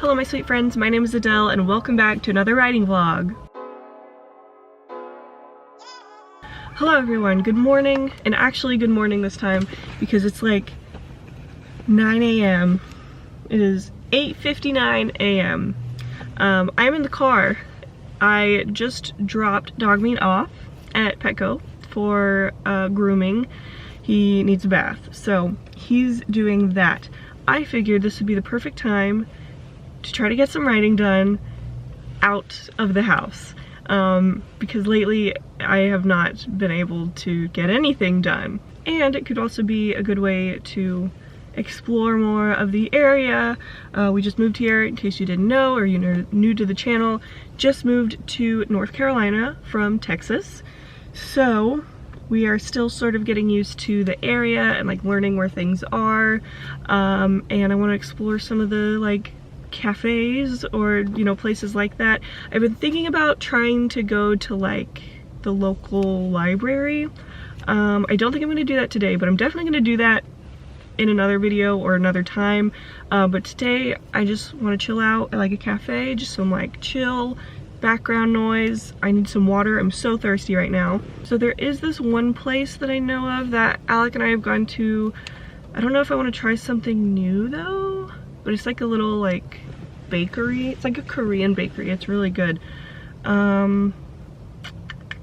Hello my sweet friends, my name is Adele and welcome back to another writing vlog. Hello everyone, good morning, and actually good morning this time because it's like 9 a.m. It is 8:59 a.m. I'm in the car. I just dropped Dogmeat off at Petco for grooming. He needs a bath, so he's doing that. I figured this would be the perfect time to try to get some writing done out of the house because lately I have not been able to get anything done, and it could also be a good way to explore more of the area. We just moved here, in case you didn't know or you're new to the channel, just moved to North Carolina from Texas, so we are still sort of getting used to the area and like learning where things are, and I want to explore some of the like cafes or, you know, places like that. I've been thinking about trying to go to like the local library. I don't think I'm going to do that today, but I'm definitely going to do that in another video or another time. But today I just want to chill out at like a cafe, just some like chill background noise. I need some water. I'm so thirsty right now. So there is this one place that I know of that Alec and I have gone to. I don't know if I want to try something new though, but it's like a little like bakery. It's like a Korean bakery. It's really good. And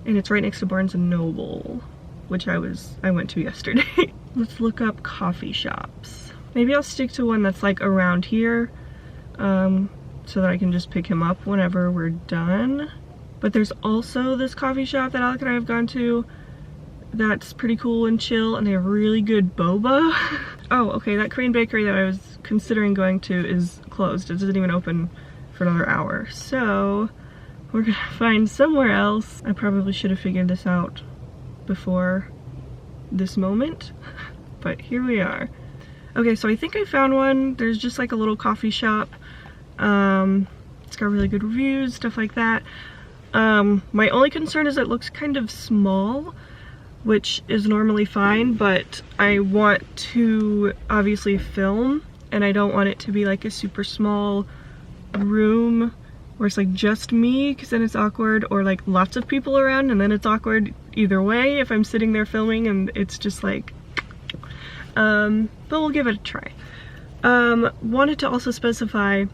it's right next to Barnes & Noble, which I went to yesterday. Let's look up coffee shops. Maybe I'll stick to one that's like around here, so that I can just pick him up whenever we're done. But there's also this coffee shop that Alec and I have gone to that's pretty cool and chill, and they have really good boba. Oh, okay, that Korean bakery that I was considering going to is closed. It doesn't even open for another hour. So we're gonna find somewhere else. I probably should have figured this out before this moment, but here we are. Okay, so I think I found one. There's just like a little coffee shop. It's got really good reviews, stuff like that. My only concern is it looks kind of small, which is normally fine, but I want to obviously film, and I don't want it to be like a super small room where it's like just me, because then it's awkward, or like lots of people around and then it's awkward either way if I'm sitting there filming and it's just like, but we'll give it a try. Wanted to also specify,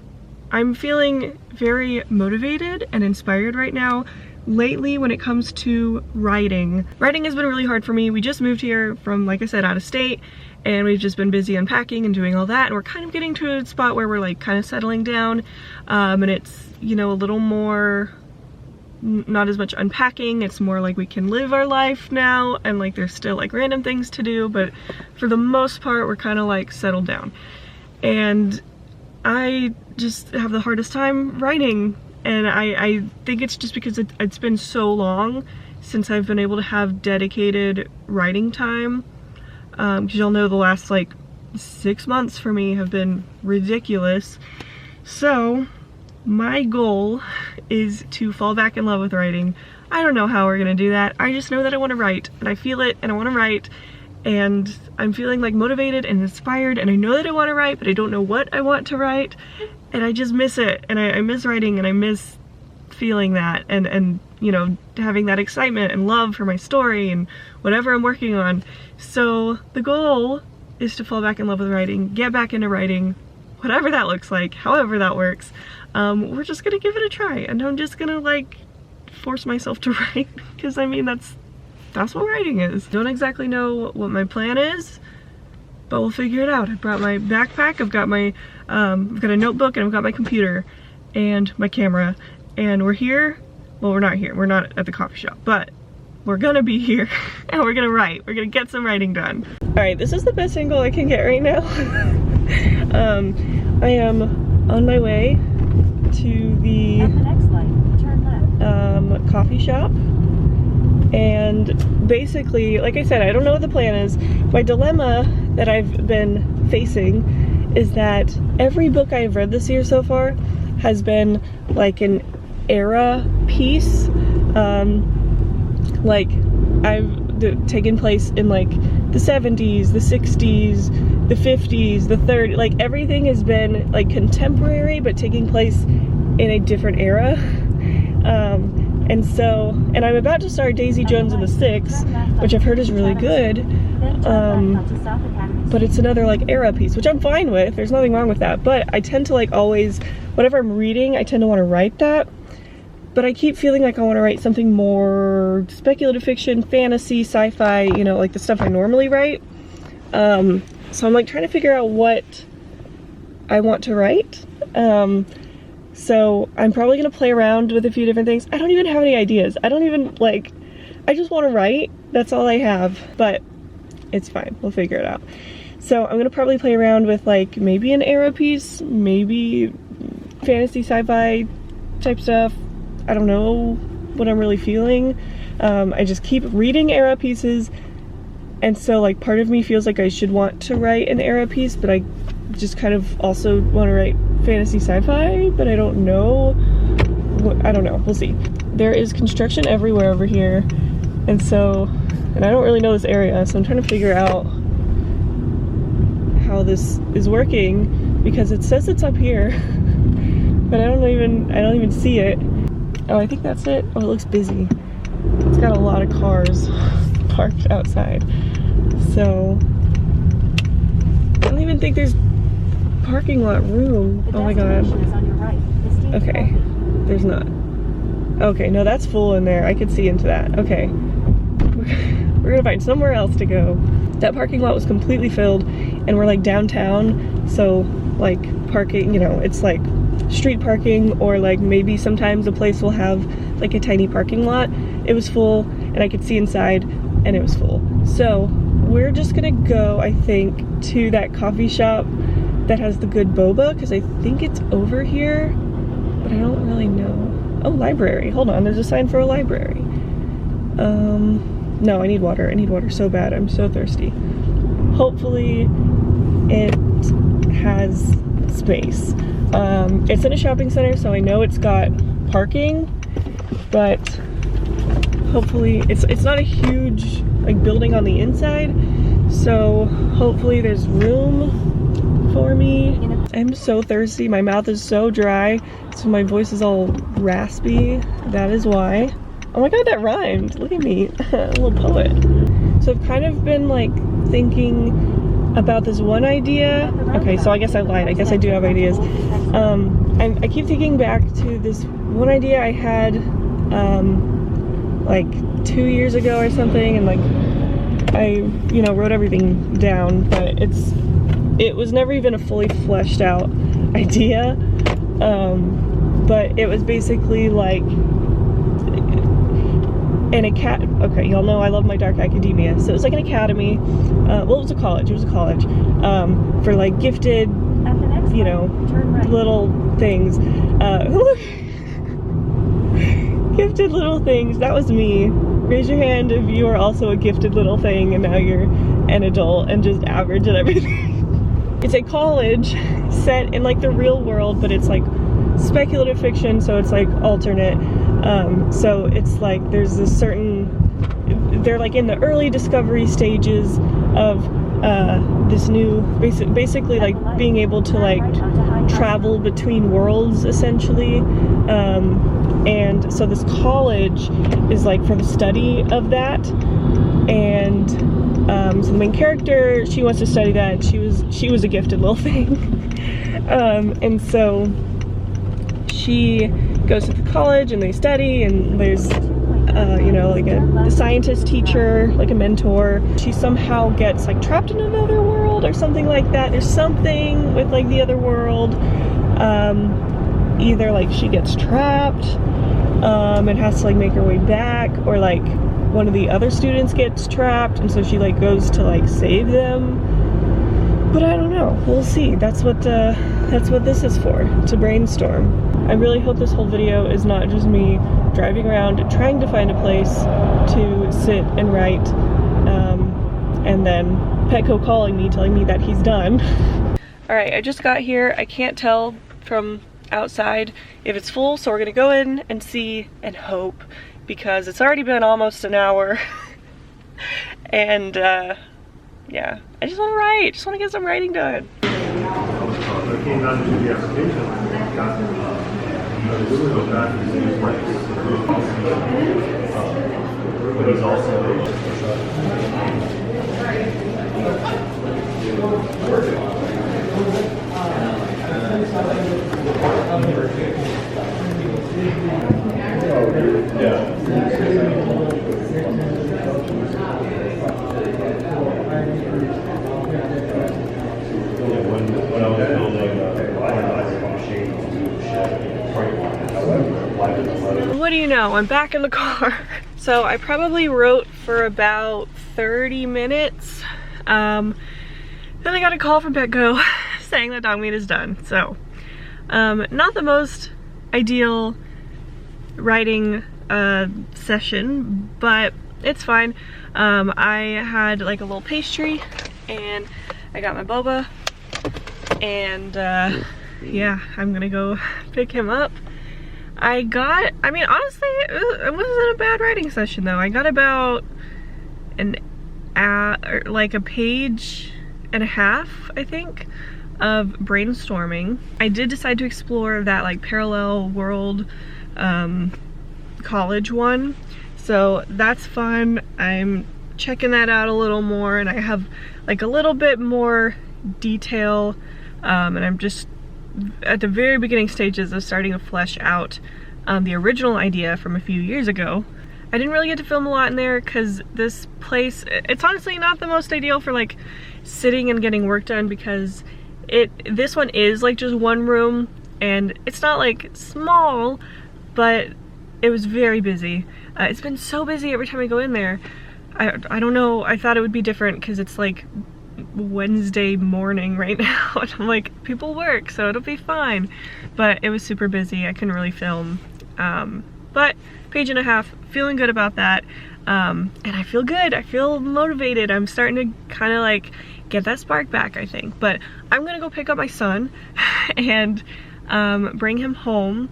I'm feeling very motivated and inspired right now. Lately, when it comes to writing has been really hard for me. We just moved here from, like I said, out of state, and we've just been busy unpacking and doing all that, and we're kind of getting to a spot where we're like kind of settling down, and it's, you know, a little more, not as much unpacking. It's more like we can live our life now, and like there's still like random things to do, but for the most part we're kind of like settled down. And I just have the hardest time writing, and I think it's just because it's been so long since I've been able to have dedicated writing time. Because y'all know the last like 6 months for me have been ridiculous. So my goal is to fall back in love with writing. I don't know how we're gonna do that. I just know that I want to write, and I feel it, and I want to write, and I'm feeling like motivated and inspired, and I know that I want to write, but I don't know what I want to write, and I just miss it, and I miss writing, and I miss feeling that, and you know, having that excitement and love for my story and whatever I'm working on. So the goal is to fall back in love with writing, get back into writing, whatever that looks like, however that works. We're just gonna give it a try, and I'm just gonna like force myself to write, because I mean that's what writing is. Don't exactly know what my plan is, but we'll figure it out. I brought my backpack, I've got my I've got a notebook, and I've got my computer and my camera, and we're here. Well, we're not here, we're not at the coffee shop, but we're gonna be here and we're gonna write. We're gonna get some writing done. All right, this is the best angle I can get right now. I am on my way to the coffee shop, and basically, like I said, I don't know what the plan is. My dilemma that I've been facing is that every book I've read this year so far has been like an era piece, like I've taken place in like the 70s, the 60s, the 50s, the 30s, like everything has been like contemporary but taking place in a different era. And I'm about to start Daisy Jones and the Six, which I've heard is really good, but it's another like era piece, which I'm fine with, there's nothing wrong with that, but I tend to like always, whatever I'm reading, I tend to want to write that, but I keep feeling like I want to write something more speculative fiction, fantasy, sci-fi, you know, like the stuff I normally write. So I'm like trying to figure out what I want to write. So I'm probably gonna play around with a few different things. I don't even have any ideas. I don't even like, I just want to write. That's all I have, but it's fine. We'll figure it out. So I'm gonna probably play around with like maybe an era piece, maybe fantasy sci-fi type stuff. I don't know what I'm really feeling. I just keep reading era pieces, and so like part of me feels like I should want to write an era piece, but I just kind of also want to write fantasy sci-fi, but I don't know. I don't know, we'll see. There is construction everywhere over here, and I don't really know this area, so I'm trying to figure out how this is working, because it says it's up here, but I don't even see it. Oh, I think that's it. Oh, it looks busy. It's got a lot of cars parked outside, so I don't even think there's parking lot room. Oh my god. Okay, there's not. Okay, no, that's full in there. I could see into that. Okay, we're gonna find somewhere else to go. That parking lot was completely filled, and we're like downtown, so like parking, you know, it's like street parking, or like maybe sometimes a place will have like a tiny parking lot. It was full, and I could see inside, and it was full. So we're just gonna go, I think, to that coffee shop that has the good boba, because I think it's over here, but I don't really know. Oh, library. Hold on, there's a sign for a library. No, I need water. I need water so bad. I'm so thirsty. Hopefully it has space. It's in a shopping center, so I know it's got parking, but hopefully it's not a huge like building on the inside, so hopefully there's room for me. I'm so thirsty. My mouth is so dry, so my voice is all raspy. That is why. Oh my god, that rhymed. Look at me. A little poet. So I've kind of been like thinking about this one idea. Okay, so I guess I lied. I guess I do have ideas. I keep thinking back to this one idea I had like 2 years ago or something, and like I, you know, wrote everything down, but it was never even a fully fleshed out idea. But it was basically like okay, y'all know I love my dark academia, so it was like an academy, well, it was a college, for like gifted, you know, little things, gifted little things. That was me. Raise your hand if you are also a gifted little thing and now you're an adult and just average at everything. It's a college set in like the real world, but it's like speculative fiction, so it's like alternate. So it's like there's this certain, they're like in the early discovery stages of this new, basically like being able to like travel between worlds essentially. And so this college is like for the study of that, and so the main character, she wants to study that. She was a gifted little thing. And so she goes to the college and they study, and there's you know, like a scientist teacher, like a mentor. She somehow gets like trapped in another world or something like that. There's something with like the other world. Either like she gets trapped and has to like make her way back, or like one of the other students gets trapped and so she like goes to like save them. But I don't know, we'll see. That's what this is for, to brainstorm. I really hope this whole video is not just me driving around trying to find a place to sit and write, and then Petco calling me telling me that he's done. Alright, I just got here. I can't tell from outside if it's full, so we're gonna go in and see and hope, because it's already been almost an hour and yeah, I just want to write. Just want to get some writing done. I came down to the application. But he's also What do you know? I'm back in the car. So I probably wrote for about 30 minutes. Then I got a call from Petco saying that dog meat is done. So, not the most ideal writing session, but it's fine. I had like a little pastry and I got my boba, and yeah, I'm gonna go pick him up. I mean, honestly, it wasn't a bad writing session though. I got about like a page and a half, I think, of brainstorming. I did decide to explore that like parallel world college one, so that's fun. I'm checking that out a little more, and I have like a little bit more detail, and I'm just at the very beginning stages of starting to flesh out the original idea from a few years ago. I didn't really get to film a lot in there because this place, it's honestly not the most ideal for like sitting and getting work done, because this one is like just one room and it's not like small, but it was very busy. It's been so busy every time I go in there. I don't know, I thought it would be different because it's like Wednesday morning right now and I'm like, people work, so it'll be fine. But it was super busy, I couldn't really film. But page and a half, feeling good about that. And I feel good, I feel motivated. I'm starting to kind of like get that spark back, I think. But I'm gonna go pick up my son and bring him home.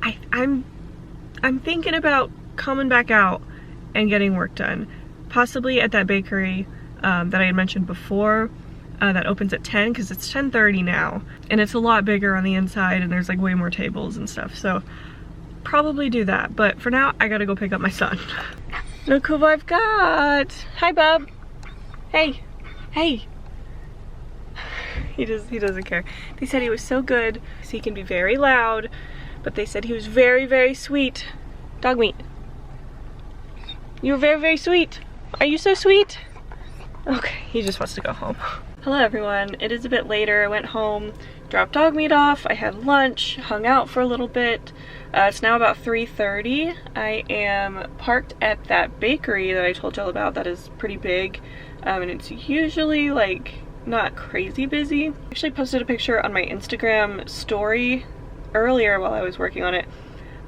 I'm thinking about coming back out and getting work done, possibly at that bakery that I had mentioned before, that opens at 10, because it's 10:30 now, and it's a lot bigger on the inside and there's like way more tables and stuff, so probably do that. But for now, I gotta go pick up my son. Look who I've got! Hi, Bub! Hey! Hey! He doesn't care. They said he was so good, so he can be very loud, but they said he was very, very sweet. Dog meat. You were very, very sweet. Are you so sweet? Okay, he just wants to go home. Hello everyone, it is a bit later. I went home, dropped dog meat off, I had lunch, hung out for a little bit. It's now about 3:30. I am parked at that bakery that I told y'all about that is pretty big, and it's usually like not crazy busy. I actually posted a picture on my Instagram story earlier while I was working on it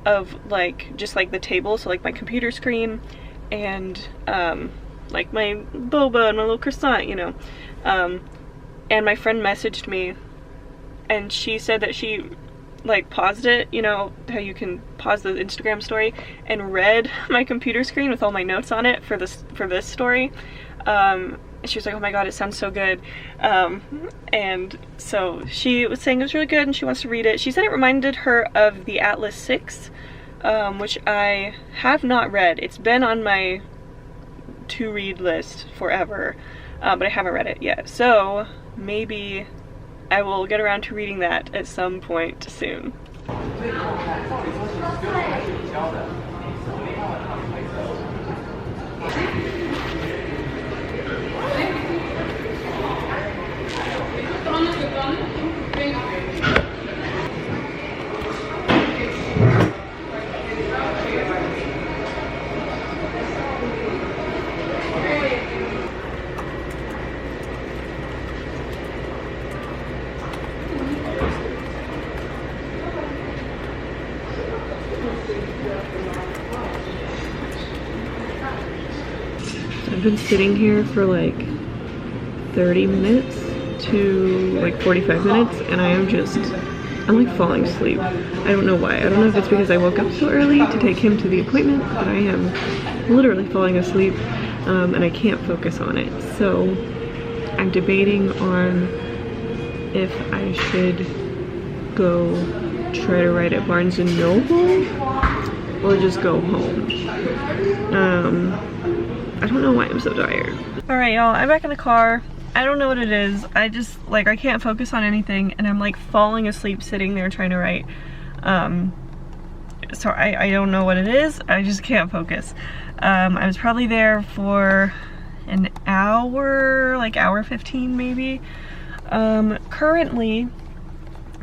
of like just like the table, so like my computer screen and like my boba and my little croissant, you know. And my friend messaged me and she said that she like paused it, you know how you can pause the Instagram story, and read my computer screen with all my notes on it for this story. And she was like, oh my god, it sounds so good. And so she was saying it was really good and she wants to read it. She said it reminded her of the Atlas 6, which I have not read. It's been on my to read list forever, but I haven't read it yet. So maybe I will get around to reading that at some point soon. I've been sitting here for like 30 minutes to like 45 minutes and I'm like falling asleep. I don't know why. I don't know if it's because I woke up so early to take him to the appointment, but I am literally falling asleep. and I can't focus on it. So I'm debating on if I should go try to write at Barnes & Noble or just go home. I don't know why I'm so tired. All right, y'all, I'm back in the car. I don't know what it is. I just, like, I can't focus on anything, and I'm like falling asleep sitting there trying to write. So I don't know what it is. I just can't focus. I was probably there for an hour, like hour 15 maybe. Currently,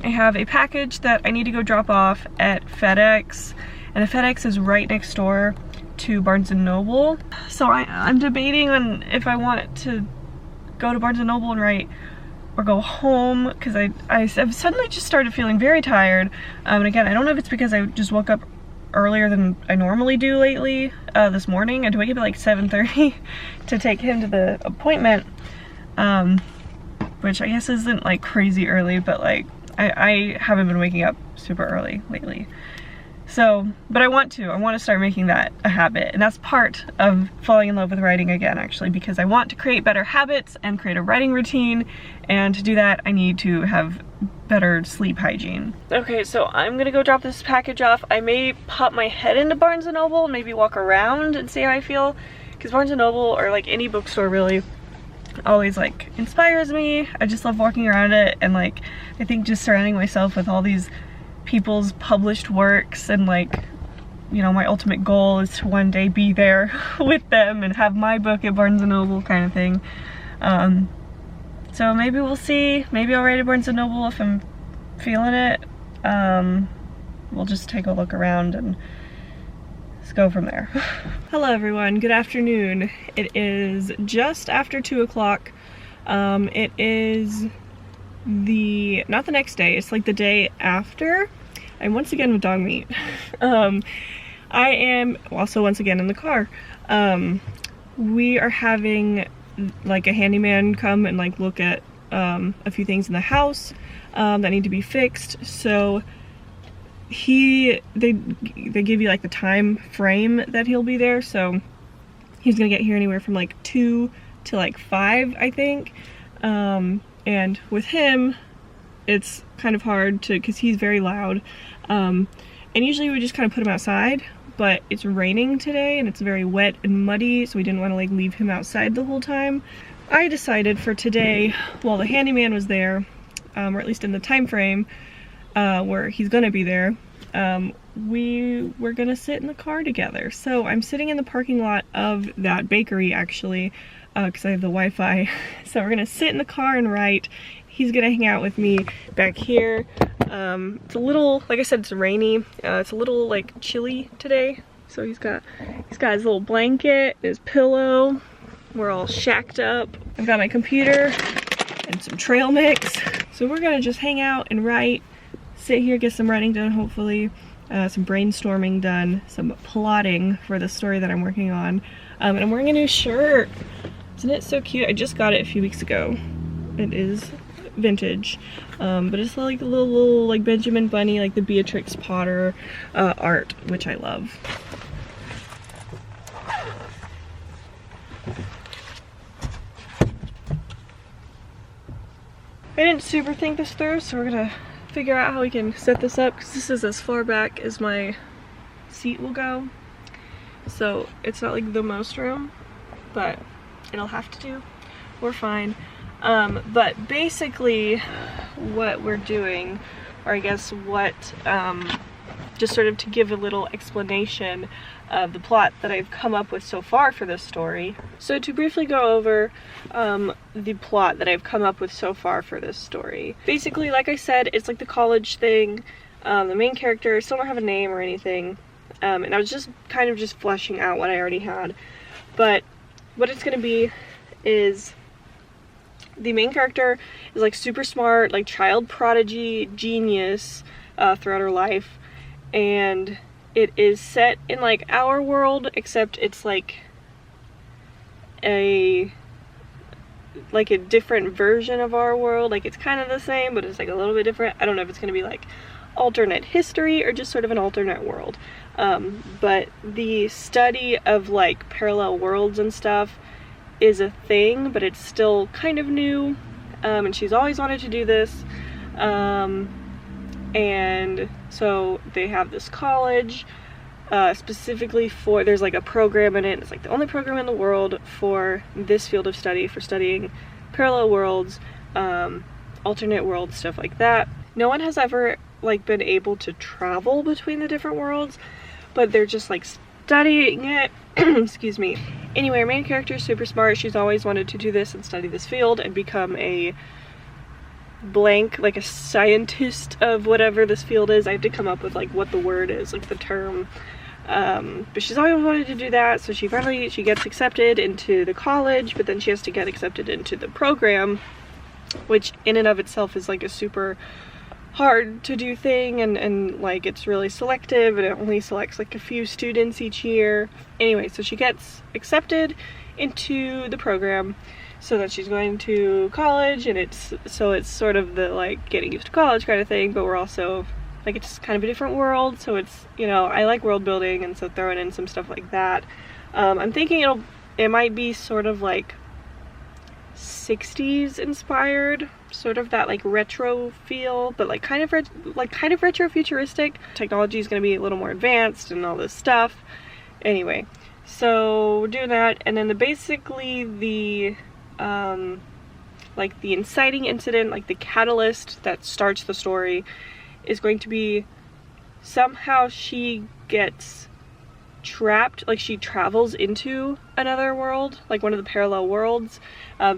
I have a package that I need to go drop off at FedEx, and the FedEx is right next door to Barnes & Noble. So I'm debating on if I want to go to Barnes & Noble and write or go home, because I've suddenly just started feeling very tired. And again, I don't know if it's because I just woke up earlier than I normally do lately. This morning I had to wake up at like 7:30 to take him to the appointment, which I guess isn't like crazy early, but like I haven't been waking up super early lately. So, but I want to start making that a habit, and that's part of falling in love with writing again, actually, because I want to create better habits and create a writing routine, and to do that I need to have better sleep hygiene. Okay, so I'm gonna go drop this package off. I may pop my head into Barnes & Noble, maybe walk around and see how I feel, because Barnes & Noble, or like any bookstore really, always like inspires me. I just love walking around it, and like I think just surrounding myself with all these people's published works, and like, you know, my ultimate goal is to one day be there with them and have my book at Barnes & Noble kind of thing. So maybe we'll see. Maybe I'll write at Barnes & Noble if I'm feeling it. We'll just take a look around and just go from there. Hello everyone, good afternoon. It is just after 2 o'clock. It is not the next day, it's like the day after. I'm once again with dog meat. I am also once again in the car. We are having like a handyman come and like look at a few things in the house that need to be fixed. So they give you like the time frame that he'll be there. So he's gonna get here anywhere from like 2 to like 5, I think. And with him, it's kind of hard to, because he's very loud. And usually we just kind of put him outside, but it's raining today and it's very wet and muddy, so we didn't want to like leave him outside the whole time. I decided for today, while the handyman was there, or at least in the time frame where he's gonna be there, we were gonna sit in the car together. So I'm sitting in the parking lot of that bakery actually, because I have the Wi-Fi. So we're gonna sit in the car and write. He's gonna hang out with me back here. It's a little, like I said, it's rainy. It's a little like chilly today. So he's got his little blanket, his pillow. We're all shacked up. I've got my computer and some trail mix. So we're gonna just hang out and write, sit here, get some writing done hopefully, some brainstorming done, some plotting for the story that I'm working on. And I'm wearing a new shirt. Isn't it so cute? I just got it a few weeks ago. It is vintage, but it's like a little like Benjamin Bunny, like the Beatrix Potter art, which I love. I didn't super think this through, so we're gonna figure out how we can set this up, because this is as far back as my seat will go. So it's not like the most room, but it'll have to do. We're fine. But basically what we're doing, or I guess what, just sort of to give a little explanation of the plot that I've come up with so far for this story. So to briefly go over the plot that I've come up with so far for this story. Basically, like I said, it's like the college thing. The main character still don't have a name or anything. And I was just kind of just fleshing out what I already had. But what it's gonna be is the main character is like super smart, like child prodigy, genius throughout her life. And it is set in like our world, except it's like a different version of our world. Like it's kind of the same, but it's like a little bit different. I don't know if it's gonna be like alternate history or just sort of an alternate world. But the study of like parallel worlds and stuff is a thing, but it's still kind of new, and she's always wanted to do this. And so they have this college specifically for, there's like a program in it, it's like the only program in the world for this field of study, for studying parallel worlds, alternate worlds, stuff like that. No one has ever like been able to travel between the different worlds, but they're just like studying it. Excuse me. Anyway, our main character is super smart. She's always wanted to do this and study this field and become a blank, like a scientist of whatever this field is. I have to come up with like what the word is, like the term. But she's always wanted to do that, so she gets accepted into the college, but then she has to get accepted into the program, which in and of itself is like a super hard to do thing, and like it's really selective, and it only selects like a few students each year. Anyway, so she gets accepted into the program so that she's going to college, and it's sort of the like getting used to college kind of thing, but we're also like, it's kind of a different world, so it's, you know, I like world building, and so throwing in some stuff like that. I'm thinking it might be sort of like 60s inspired, sort of that like retro feel, but like kind of retro futuristic. Technology is going to be a little more advanced and all this stuff. Anyway, so we're doing that, and then basically the like the inciting incident, like the catalyst that starts the story, is going to be somehow she gets trapped, like she travels into another world, like one of the parallel worlds,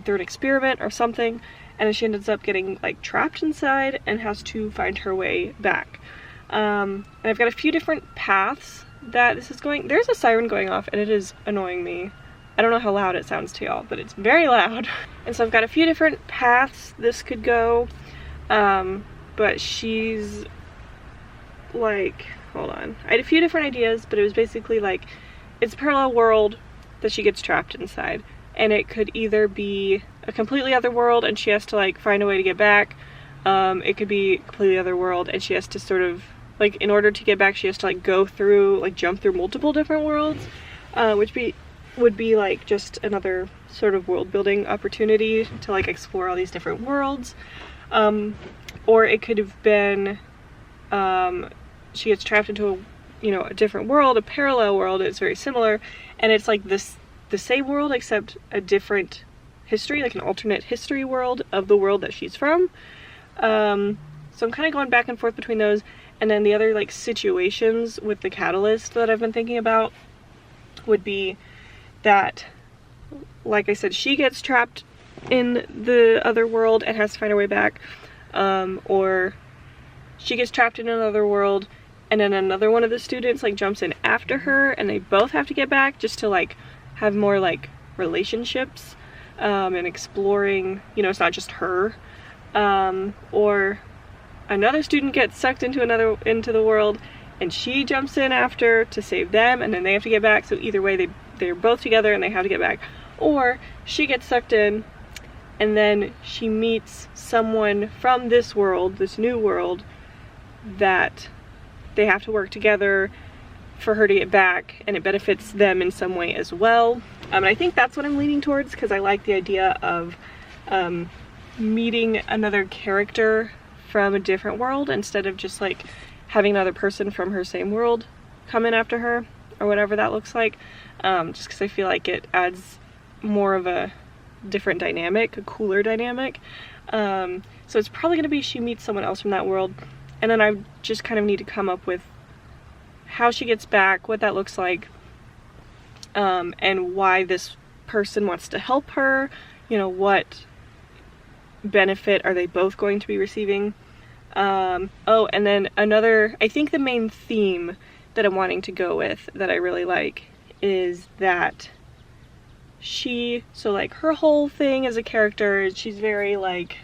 through an experiment or something, and then she ends up getting like trapped inside and has to find her way back. And I've got a few different paths that this is going. There's a siren going off and it is annoying me. I don't know how loud it sounds to y'all, but it's very loud. And so I've got a few different paths this could go, but she's like, hold on, I had a few different ideas, but it was basically like, it's a parallel world that she gets trapped inside, and it could either be a completely other world and she has to like find a way to get back. It could be a completely other world and she has to sort of like, in order to get back, she has to like go through, like jump through multiple different worlds, which would be like just another sort of world building opportunity to like explore all these different worlds. Or it could have been she gets trapped into a different world, a parallel world. It's very similar, and it's like the same world except a different history, like an alternate history world of the world that she's from. So I'm kind of going back and forth between those, and then the other like situations with the catalyst that I've been thinking about would be that, like I said, she gets trapped in the other world and has to find her way back, or she gets trapped in another world and then another one of the students like jumps in after her and they both have to get back just to like have more like relationships, and exploring, it's not just her, or another student gets sucked into the world and she jumps in after to save them, and then they have to get back, so either way they're both together and they have to get back. Or she gets sucked in and then she meets someone from this world, this new world, that they have to work together for her to get back, and it benefits them in some way as well. And I think that's what I'm leaning towards, because I like the idea of meeting another character from a different world instead of just like having another person from her same world come in after her, or whatever that looks like, just because I feel like it adds more of a different dynamic, a cooler dynamic. So it's probably going to be she meets someone else from that world, and then I just kind of need to come up with how she gets back, what that looks like, and why this person wants to help her, what benefit are they both going to be receiving. Oh, and then I think the main theme that I'm wanting to go with that I really like is that so like her whole thing as a character, she's very like,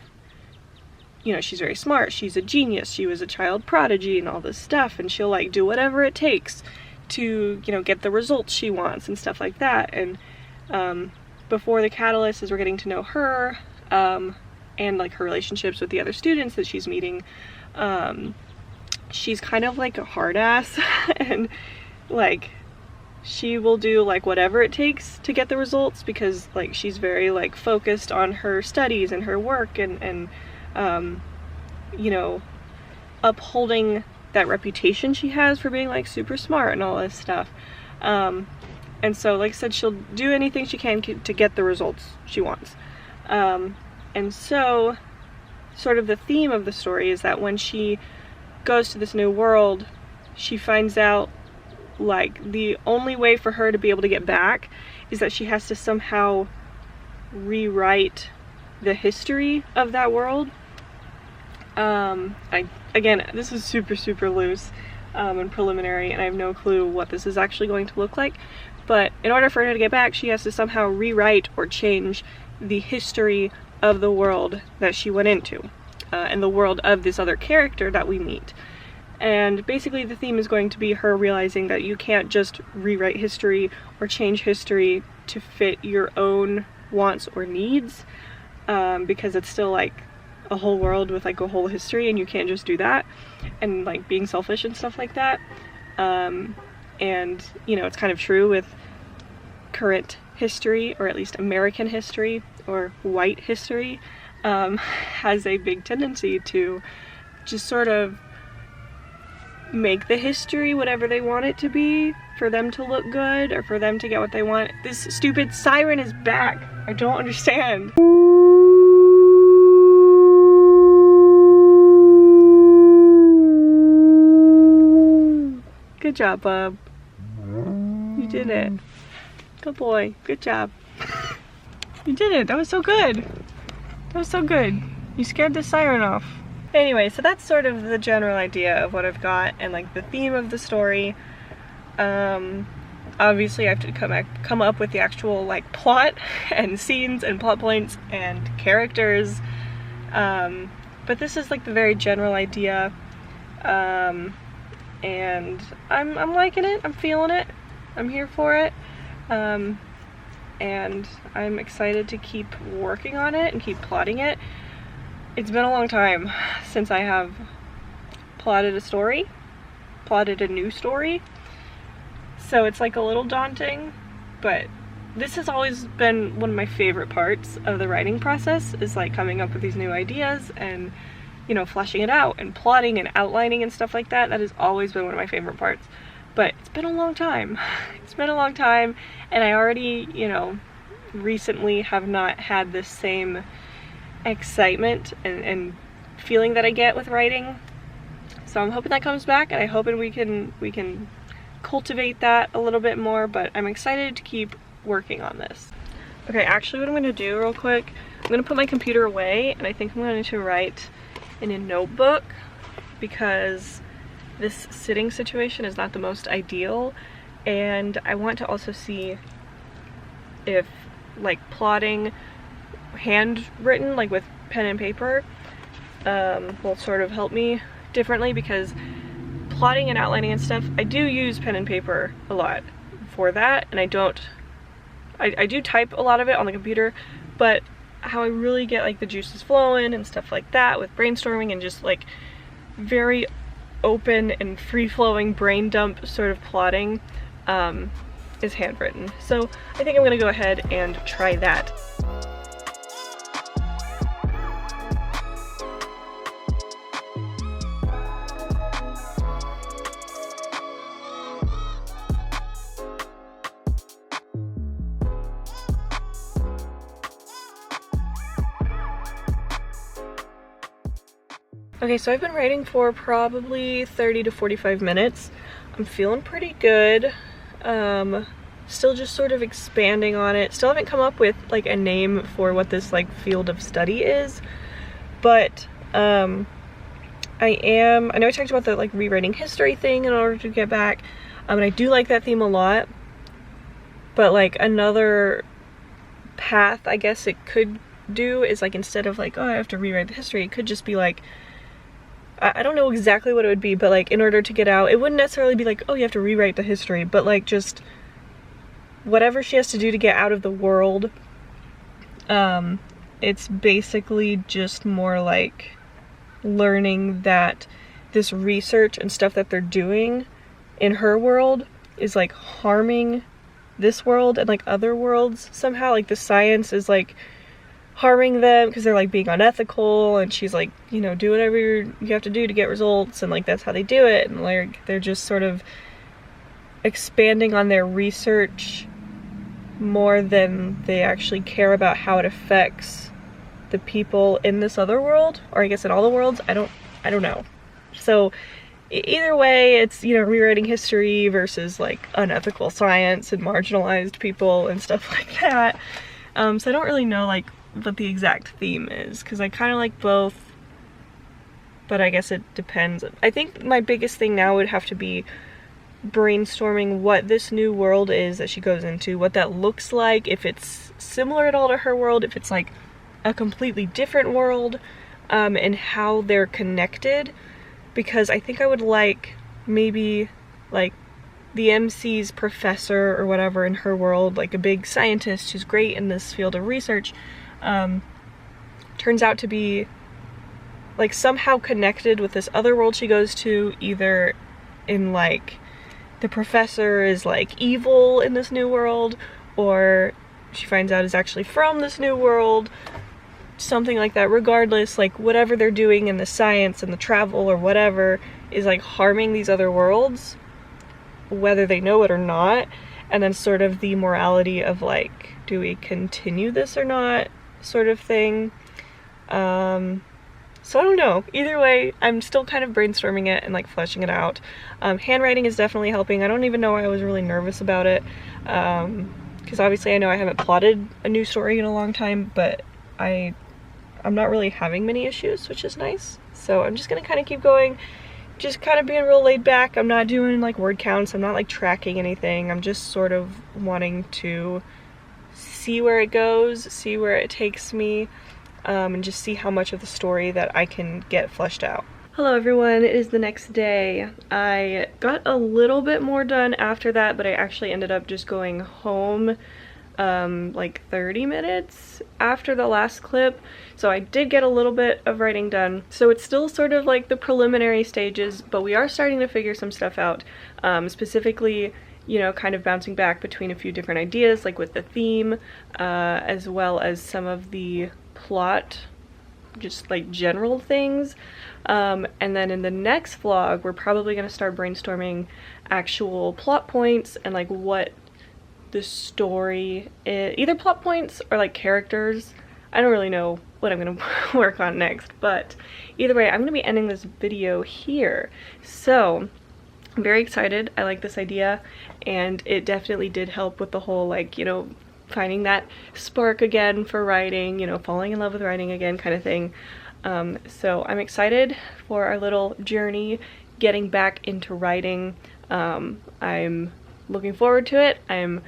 she's very smart, she's a genius, she was a child prodigy and all this stuff, and she'll like do whatever it takes to, get the results she wants and stuff like that. And before the catalyst, as we're getting to know her, and like her relationships with the other students that she's meeting, she's kind of like a hard ass and like she will do like whatever it takes to get the results, because like she's very like focused on her studies and her work and you know, upholding that reputation she has for being like super smart and all this stuff. And so like I said, she'll do anything she can to get the results she wants. And so sort of the theme of the story is that when she goes to this new world, she finds out like the only way for her to be able to get back is that she has to somehow rewrite the history of that world. Again, this is super loose and preliminary, and I have no clue what this is actually going to look like, but in order for her to get back, she has to somehow rewrite or change the history of the world that she went into, and the world of this other character that we meet. And basically the theme is going to be her realizing that you can't just rewrite history or change history to fit your own wants or needs, because it's still like a whole world with like a whole history, and you can't just do that, and like being selfish and stuff like that. And you know, it's kind of true with current history, or at least American history or white history, has a big tendency to just sort of make the history whatever they want it to be for them to look good or for them to get what they want. This stupid siren is back. I don't understand. Good job, bub. You did it. Good boy. Good job. You did it. That was so good. That was so good. You scared the siren off. Anyway, so that's sort of the general idea of what I've got and like the theme of the story. Obviously I have to come up with the actual like plot and scenes and plot points and characters. But this is like the very general idea. And I'm liking it. I'm feeling it. I'm here for it. And I'm excited to keep working on it and keep plotting it. It's been a long time since I have plotted a new story, so it's like a little daunting, but this has always been one of my favorite parts of the writing process, is like coming up with these new ideas and, you know, fleshing it out and plotting and outlining and stuff like that. That has always been one of my favorite parts, but it's been a long time. It's been a long time, and I already, you know, recently have not had the same excitement and feeling that I get with writing. So I'm hoping that comes back, and I'm hoping we can cultivate that a little bit more, but I'm excited to keep working on this. Okay, actually what I'm going to do real quick, I'm going to put my computer away, and I think I'm going to write in a notebook, because this sitting situation is not the most ideal, and I want to also see if like plotting handwritten, like with pen and paper, will sort of help me differently, because plotting and outlining and stuff, I do use pen and paper a lot for that, and I do type a lot of it on the computer, but how I really get like the juices flowing and stuff like that with brainstorming and just like very open and free-flowing brain dump sort of plotting is handwritten. So I think I'm gonna go ahead and try that. Okay, so I've been writing for probably 30 to 45 minutes. I'm feeling pretty good. Still just sort of expanding on it. Still haven't come up with like a name for what this like field of study is, but I know I talked about the like rewriting history thing in order to get back, and I do like that theme a lot, but like another path I guess it could do is like, instead of like, oh, I have to rewrite the history, it could just be like, I don't know exactly what it would be, but like in order to get out, it wouldn't necessarily be like, oh, you have to rewrite the history, but like just whatever she has to do to get out of the world. It's basically just more like learning that this research and stuff that they're doing in her world is like harming this world and like other worlds somehow. Like the science is like harming them because they're like being unethical, and she's like, you know, do whatever you have to do to get results, and like that's how they do it, and like they're just sort of expanding on their research more than they actually care about how it affects the people in this other world, or I guess in all the worlds. I don't know. So either way, it's, you know, rewriting history versus like unethical science and marginalized people and stuff like that. So I don't really know like what the exact theme is, because I kind of like both, but I guess it depends. I think my biggest thing now would have to be brainstorming what this new world is that she goes into, what that looks like, if it's similar at all to her world, if it's like a completely different world, and how they're connected. Because I think I would like maybe like the MC's professor or whatever in her world, like a big scientist who's great in this field of research, turns out to be like somehow connected with this other world she goes to, either in like the professor is like evil in this new world, or she finds out is actually from this new world, something like that. Regardless, like whatever they're doing in the science and the travel or whatever is like harming these other worlds, whether they know it or not. And then sort of the morality of like, do we continue this or not, sort of thing. So I don't know. Either way, I'm still kind of brainstorming it and like fleshing it out. Handwriting is definitely helping. I don't even know why I was really nervous about it, because obviously I know I haven't plotted a new story in a long time, but I'm not really having many issues, which is nice. So I'm just gonna kind of keep going, just kind of being real laid back. I'm not doing like word counts, I'm not like tracking anything. I'm just sort of wanting to see where it goes, see where it takes me, and just see how much of the story that I can get fleshed out. Hello everyone, it is the next day. I got a little bit more done after that, but I actually ended up just going home like 30 minutes after the last clip, so I did get a little bit of writing done. So it's still sort of like the preliminary stages, but we are starting to figure some stuff out, specifically, you know, kind of bouncing back between a few different ideas, like with the theme, as well as some of the plot, just like general things. And then in the next vlog, we're probably going to start brainstorming actual plot points and like what the story is, either plot points or like characters. I don't really know what I'm gonna work on next, but either way, I'm gonna be ending this video here. So I'm very excited. I like this idea, and it definitely did help with the whole, like, you know, finding that spark again for writing, you know, falling in love with writing again kind of thing. So I'm excited for our little journey getting back into writing. I'm looking forward to it. I'm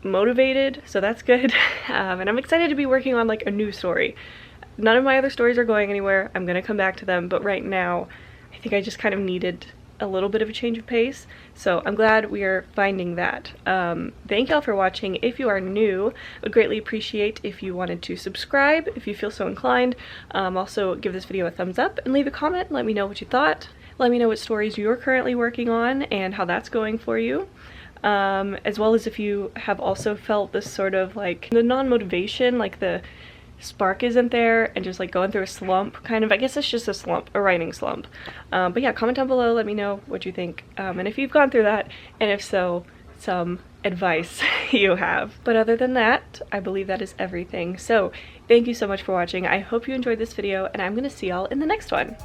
motivated, so that's good. And I'm excited to be working on like a new story. None of my other stories are going anywhere. I'm gonna come back to them, but right now I think I just kind of needed a little bit of a change of pace, so I'm glad we are finding that. Thank y'all for watching. If you are new, I would greatly appreciate if you wanted to subscribe if you feel so inclined. Also give this video a thumbs up and leave a comment. Let me know what you thought. Let me know what stories you're currently working on and how that's going for you. As well as if you have also felt this sort of like the non-motivation, like the spark isn't there and just like going through a slump kind of. I guess it's just a slump, a writing slump. But yeah, comment down below, let me know what you think, and if you've gone through that, and if so, some advice you have. But other than that, I believe that is everything. So thank you so much for watching. I hope you enjoyed this video, and I'm gonna see y'all in the next one.